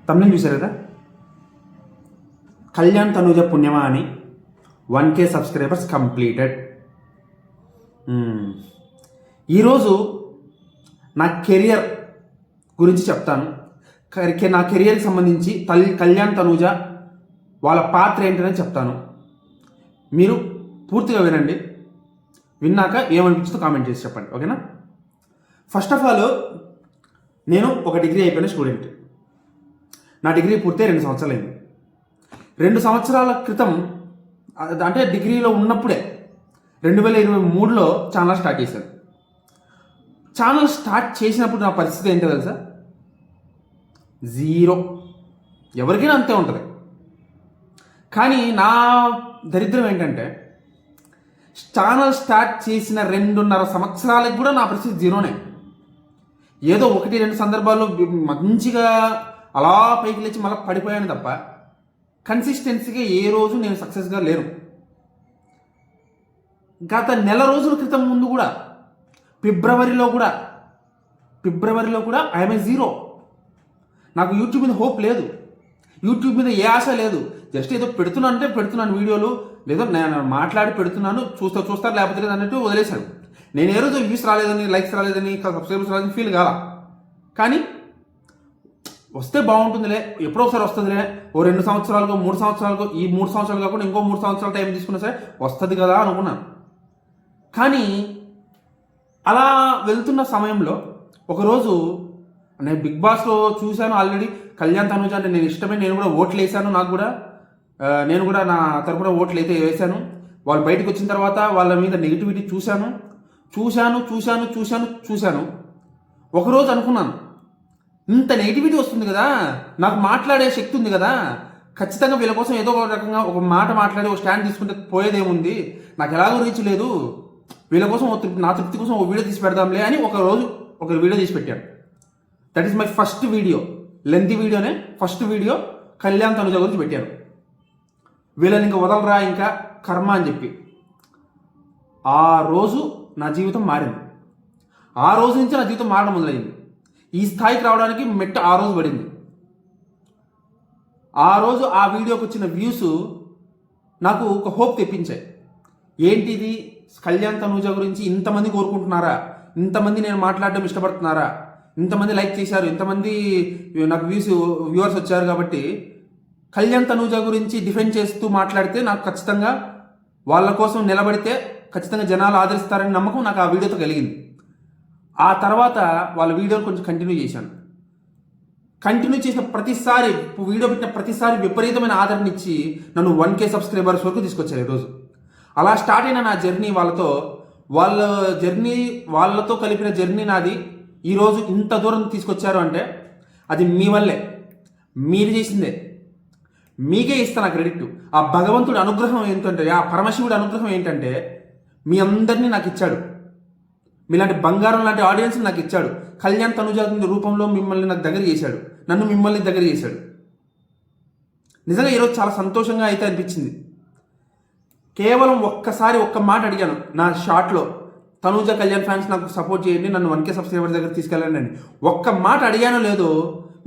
తమిళ చూశారు కదా, కళ్యాణ్ తనూజ పుణ్యమా అని 1K సబ్స్క్రైబర్స్ కంప్లీటెడ్. ఈరోజు నా కెరియర్ గురించి చెప్తాను. నా కెరియర్కి సంబంధించి కళ్యాణ్ తనూజ వాళ్ళ పాత్ర ఏంటని చెప్తాను. మీరు పూర్తిగా వినండి. విన్నాక ఏమనిపించిందో కామెంట్ చేసి చెప్పండి, ఓకేనా? ఫస్ట్ ఆఫ్ ఆల్, నేను ఒక డిగ్రీ అయిపోయిన స్టూడెంట్. నా డిగ్రీ పూర్తి 2 సంవత్సరాలు అయింది. 2 సంవత్సరాల క్రితం, అంటే డిగ్రీలో ఉన్నప్పుడే 2023లో ఛానల్ స్టార్ట్ చేశాను. ఛానల్ స్టార్ట్ చేసినప్పుడు నా పరిస్థితి ఏంటో తెలుసా? 0. ఎవరికైనా అంతే ఉంటుంది. కానీ నా దరిద్రం ఏంటంటే, ఛానల్ స్టార్ట్ చేసిన 2.5 సంవత్సరాలకు కూడా నా పరిస్థితి 0నే. ఏదో 1-2 సందర్భాల్లో మంచిగా అలా పైకి లేచి మళ్ళీ పడిపోయాను తప్ప కన్సిస్టెన్సీగా ఏ రోజు నేను సక్సెస్గా లేను. గత నెల రోజుల క్రితం ముందు కూడా ఫిబ్రవరిలో కూడా ఐఎమ్ ఏ 0. నాకు యూట్యూబ్ మీద హోప్ లేదు, యూట్యూబ్ మీద ఏ ఆశ లేదు. జస్ట్ ఏదో పెడుతున్నాను వీడియోలు, లేదో నేను మాట్లాడి పెడుతున్నాను, చూస్తారు లేకపోతే లేదు అన్నట్టు వదిలేశాను. నేను ఏ రోజు వ్యూస్ రాలేదని, లైక్స్ రాలేదని, సబ్స్క్రైబర్స్ రాలేదని ఫీల్ కాలా. కానీ వస్తే బాగుంటుందిలే, ఎప్పుడో ఒకసారి వస్తుందిలే, ఓ 2 సంవత్సరాలకు 3 సంవత్సరాలకు, ఈ 3 సంవత్సరాలు కాకుండా ఇంకో 3 సంవత్సరాల టైం తీసుకున్నా సరే వస్తుంది కదా అనుకున్నాను. కానీ అలా వెళ్తున్న సమయంలో ఒకరోజు నేను బిగ్ బాస్లో చూశాను. ఆల్రెడీ కళ్యాణ్ తనూజ అంటే నేను ఇష్టమే, నేను కూడా ఓట్లు వేసాను. నేను కూడా నా తరపున ఓట్లు అయితే వేశాను. వాళ్ళు బయటకు వచ్చిన తర్వాత వాళ్ళ మీద నెగిటివిటీ చూశాను. ఒకరోజు అనుకున్నాను, ఇంత నెగిటివిటీ వస్తుంది కదా, నాకు మాట్లాడే శక్తి ఉంది కదా, ఖచ్చితంగా వీళ్ళ కోసం ఏదో ఒక రకంగా ఒక మాట మాట్లాడి ఒక స్టాండ్ తీసుకుంటే పోయేదేముంది, నాకు ఎలాగో రీచ్ లేదు, వీళ్ళ కోసం నా తృప్తి కోసం ఒక వీడియో తీసి పెడదాంలే అని ఒక వీడియో తీసి పెట్టాను. That is my first video. Lengthy వీడియోనే, ఫస్ట్ వీడియో కళ్యాణ్ తనూజ గురించి పెట్టాను. వీళ్ళని ఇంకా వదలరా, ఇంకా కర్మ అని చెప్పి. ఆ రోజు నా జీవితం మారింది. ఆ రోజు నుంచి నా జీవితం మారడం మొదలైంది. ఈ స్థాయికి రావడానికి మెట్ట ఆ రోజు పడింది. ఆ రోజు ఆ వీడియోకి వచ్చిన వ్యూస్ నాకు ఒక హోప్ తెప్పించాయి. ఏంటిది, కళ్యాణ్ తనూజ గురించి ఇంతమంది కోరుకుంటున్నారా, ఇంతమంది నేను మాట్లాడడం ఇష్టపడుతున్నారా, ఇంతమంది లైక్ చేశారు, ఇంతమంది నాకు వ్యూవర్స్ వచ్చారు, కాబట్టి కళ్యాణ్ తనూజ గురించి డిఫెండ్ చేస్తూ మాట్లాడితే నాకు ఖచ్చితంగా వాళ్ళ కోసం నిలబడితే ఖచ్చితంగా జనాలు ఆదరిస్తారని నమ్మకం నాకు ఆ వీడియోతో కలిగింది. ఆ తర్వాత వాళ్ళ వీడియోని కొంచెం కంటిన్యూ చేసిన ప్రతిసారి, వీడియో పెట్టిన ప్రతిసారి విపరీతమైన ఆదరణ ఇచ్చి నన్ను 1K సబ్స్క్రైబర్స్ వరకు తీసుకొచ్చారు ఈరోజు. అలా స్టార్ట్ అయిన నా జర్నీ వాళ్ళతో కలిపిన జర్నీ నాది ఈరోజు ఇంత దూరం తీసుకొచ్చారు అంటే అది మీ వల్లే, మీరు చేసిందే. మీకే ఇస్తాను ఆ క్రెడిట్. ఆ భగవంతుడి అనుగ్రహం ఏంటంటే, ఆ పరమశివుడి అనుగ్రహం ఏంటంటే మీ అందరినీ నాకు ఇచ్చాడు. మీలాంటి బంగారం లాంటి ఆడియన్స్ నాకు ఇచ్చాడు. కళ్యాణ్ తనూజ రూపంలో మిమ్మల్ని నాకు దగ్గర చేశాడు, నన్ను మిమ్మల్ని దగ్గర చేశాడు. నిజంగా ఈరోజు చాలా సంతోషంగా అయితే అనిపించింది. కేవలం ఒక్క మాట అడిగాను నా షార్ట్లో, తనూజ కళ్యాణ్ ఫ్యాన్స్ నాకు సపోర్ట్ చేయండి, నన్ను 1K సబ్స్క్రైబర్ దగ్గర తీసుకెళ్ళండి అని ఒక్క మాట అడిగానో లేదో,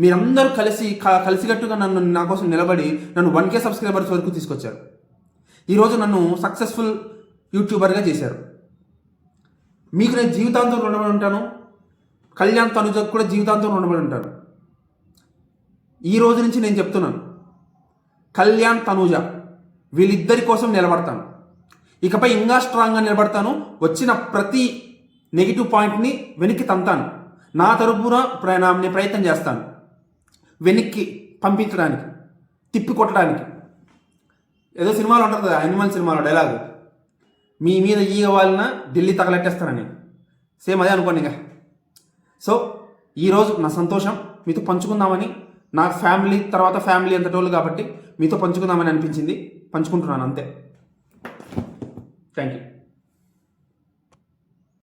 మీరందరూ కలిసికట్టుగా నా కోసం నిలబడి నన్ను 1K సబ్స్క్రైబర్స్ వరకు తీసుకొచ్చారు. ఈరోజు నన్ను సక్సెస్ఫుల్ యూట్యూబర్గా చేశారు. మీకు నేను జీవితాంతం రుణపడి ఉంటాను, కళ్యాణ్ తనూజకు కూడా జీవితాంతం రుణపడి ఉంటాను. ఈ రోజు నుంచి నేను చెప్తున్నాను, కళ్యాణ్ తనూజ వీళ్ళిద్దరి కోసం నిలబడతాను. ఇకపై ఇంకా స్ట్రాంగ్గా నిలబడతాను. వచ్చిన ప్రతి నెగిటివ్ పాయింట్ని వెనక్కి తంతాను. నా తరపున నేను ప్రయత్నం చేస్తాను వెనక్కి పంపించడానికి, తిప్పి కొట్టడానికి. ఏదో సినిమాలో ఉంటుంది కదా, యానిమల్ సినిమాలో డైలాగ్, మీ మీద ఈగ వాళ్ళన ఢిల్లీ తగలెట్టేస్తానని. సేమ్ అదే అనుకోండి ఇంకా. సో ఈరోజు నా సంతోషం మీతో పంచుకుందామని, నా ఫ్యామిలీ అంతటోళ్ళు కాబట్టి మీతో పంచుకుందామని అనిపించింది, పంచుకుంటున్నాను అంతే. Thank you.